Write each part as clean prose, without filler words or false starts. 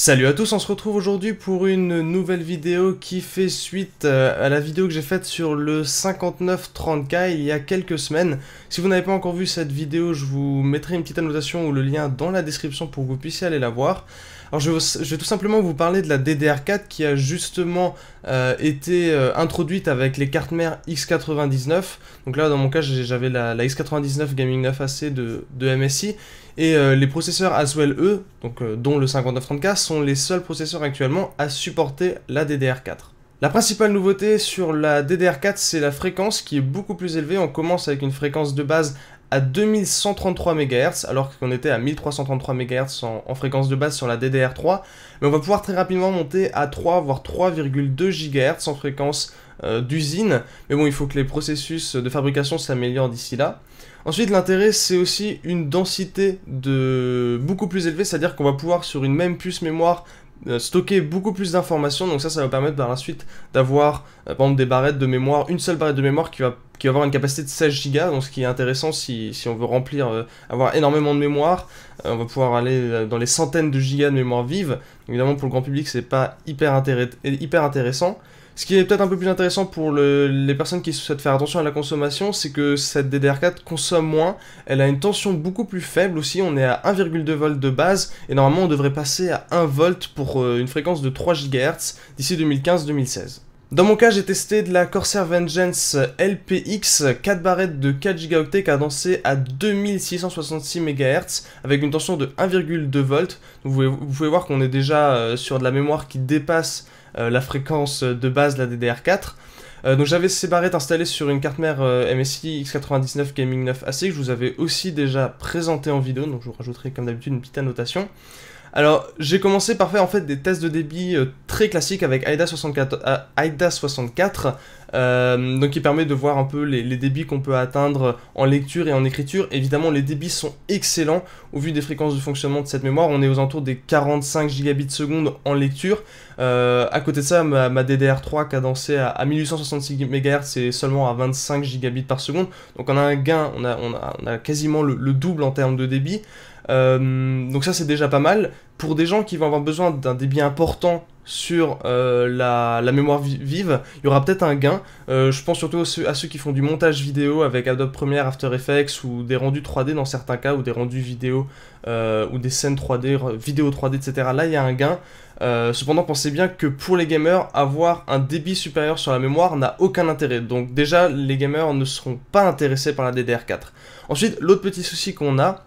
Salut à tous, on se retrouve aujourd'hui pour une nouvelle vidéo qui fait suite à la vidéo que j'ai faite sur le 5930K il y a quelques semaines. Si vous n'avez pas encore vu cette vidéo, je vous mettrai une petite annotation ou le lien dans la description pour que vous puissiez aller la voir. Alors je vais tout simplement vous parler de la DDR4 qui a justement été introduite avec les cartes mères X99. Donc là dans mon cas j'avais la X99 Gaming 9AC de MSI. Et les processeurs Haswell-E, dont le 5930K, sont les seuls processeurs actuellement à supporter la DDR4. La principale nouveauté sur la DDR4, c'est la fréquence qui est beaucoup plus élevée. On commence avec une fréquence de base à 2133 MHz, alors qu'on était à 1333 MHz en fréquence de base sur la DDR3. Mais on va pouvoir très rapidement monter à 3 voire 3,2 GHz en fréquence d'usine. Mais bon, il faut que les processus de fabrication s'améliorent d'ici là. Ensuite, l'intérêt, c'est aussi une densité beaucoup plus élevée, c'est-à-dire qu'on va pouvoir, sur une même puce mémoire, stocker beaucoup plus d'informations. Donc ça va permettre par la suite d'avoir, par exemple, des barrettes de mémoire, une seule barrette de mémoire qui va avoir une capacité de 16 Go, donc ce qui est intéressant si on veut avoir énormément de mémoire. On va pouvoir aller dans les centaines de gigas de mémoire vive. Évidemment, pour le grand public, c'est pas hyper intéressant. Ce qui est peut-être un peu plus intéressant pour les personnes qui souhaitent faire attention à la consommation, c'est que cette DDR4 consomme moins, elle a une tension beaucoup plus faible aussi, on est à 1,2 V de base, et normalement on devrait passer à 1 V pour une fréquence de 3 GHz d'ici 2015-2016. Dans mon cas, j'ai testé de la Corsair Vengeance LPX, 4 barrettes de 4 Go cadencées à 2666 MHz, avec une tension de 1,2 V. Vous pouvez voir qu'on est déjà sur de la mémoire qui dépasse la fréquence de base de la DDR4. Donc j'avais ces barrettes installées sur une carte mère MSI X99 Gaming 9AC que je vous avais aussi déjà présenté en vidéo, donc je vous rajouterai comme d'habitude une petite annotation. Alors j'ai commencé par faire en fait des tests de débit très classiques avec AIDA 64, donc qui permet de voir un peu les débits qu'on peut atteindre en lecture et en écriture. Évidemment les débits sont excellents au vu des fréquences de fonctionnement de cette mémoire, on est aux alentours des 45 gigabits seconde en lecture. À côté de ça, ma DDR3 cadencée à 1866 MHz et seulement à 25 gigabits par seconde, donc on a un gain, on a quasiment le double en termes de débit. Donc ça c'est déjà pas mal. Pour des gens qui vont avoir besoin d'un débit important sur la mémoire vive, il y aura peut-être un gain. Je pense surtout à ceux qui font du montage vidéo avec Adobe Premiere, After Effects ou des rendus 3D dans certains cas, ou des rendus vidéo ou des scènes 3D, vidéo 3D, etc. Là il y a un gain. Cependant pensez bien que pour les gamers, avoir un débit supérieur sur la mémoire n'a aucun intérêt. Donc déjà les gamers ne seront pas intéressés par la DDR4. Ensuite, l'autre petit souci qu'on a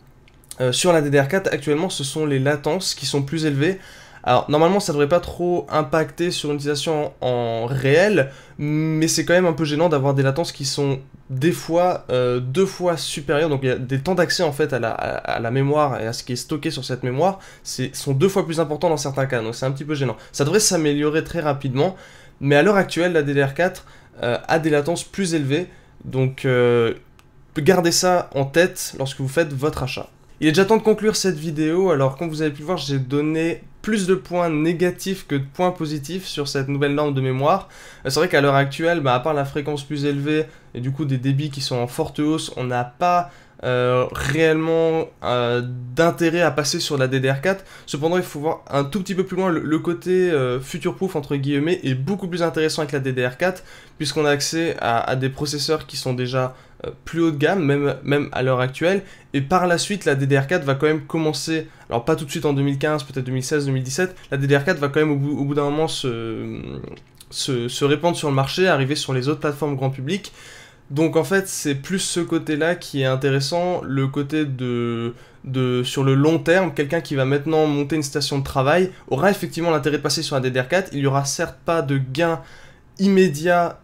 sur la DDR4 actuellement, ce sont les latences qui sont plus élevées. Alors normalement ça devrait pas trop impacter sur une utilisation en réel, mais c'est quand même un peu gênant d'avoir des latences qui sont des fois 2 fois supérieures. Donc il y a des temps d'accès en fait à la mémoire et à ce qui est stocké sur cette mémoire sont 2 fois plus importants dans certains cas, donc c'est un petit peu gênant. Ça devrait s'améliorer très rapidement, mais à l'heure actuelle la DDR4 a des latences plus élevées, donc gardez ça en tête lorsque vous faites votre achat. Il est déjà temps de conclure cette vidéo. Alors comme vous avez pu le voir, j'ai donné plus de points négatifs que de points positifs sur cette nouvelle norme de mémoire. C'est vrai qu'à l'heure actuelle, à part la fréquence plus élevée et du coup des débits qui sont en forte hausse, on n'a pas réellement d'intérêt à passer sur la DDR4. Cependant il faut voir un tout petit peu plus loin, le côté future-proof entre guillemets est beaucoup plus intéressant avec la DDR4 puisqu'on a accès à des processeurs qui sont déjà plus haut de gamme, même à l'heure actuelle, et par la suite la DDR4 va quand même commencer, alors pas tout de suite en 2015, peut-être 2016, 2017, la DDR4 va quand même au bout d'un moment se répandre sur le marché, arriver sur les autres plateformes grand public. Donc en fait c'est plus ce côté-là qui est intéressant, le côté sur le long terme, quelqu'un qui va maintenant monter une station de travail aura effectivement l'intérêt de passer sur la DDR4, il n'y aura certes pas de gain immédiat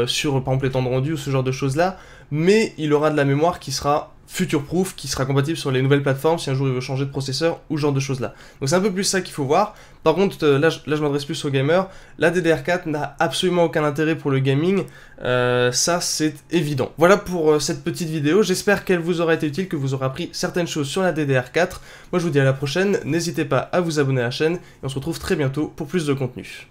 sur par exemple les temps de rendu ou ce genre de choses là, mais il aura de la mémoire qui sera future-proof, qui sera compatible sur les nouvelles plateformes si un jour il veut changer de processeur ou ce genre de choses là. Donc c'est un peu plus ça qu'il faut voir. Par contre là je m'adresse plus aux gamers, la DDR4 n'a absolument aucun intérêt pour le gaming, ça c'est évident. Voilà pour cette petite vidéo, j'espère qu'elle vous aura été utile, que vous aurez appris certaines choses sur la DDR4. Moi je vous dis à la prochaine, n'hésitez pas à vous abonner à la chaîne et on se retrouve très bientôt pour plus de contenu.